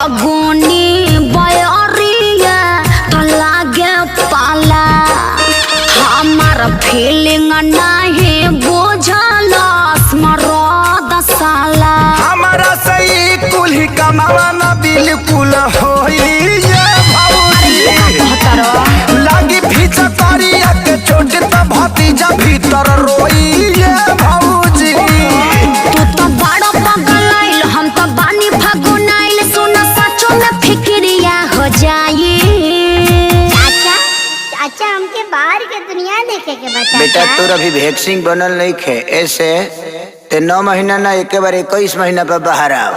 अगोनी बयरिया तो लागे पाला हमार फीलिंग नहीं बुझल मरद साला हमारा सही कुल ही कमावा ना बिल्कुल होई लागी फीचा करिया के चोट त भतीजा भीतर रोई भौजी तू तो बड़ा पागल आइल हम तो बानी फागुन आइल सुना सचो में फिक्रिया हो जाई। चाचा चाचा हमके बाहर के दुनिया देखे के बता। बेटा तोर अभी वैक्सीन बनल नहीं खे ऐसे ते 9 महीना ना एक बार 21 महीना पर बाहर आओ।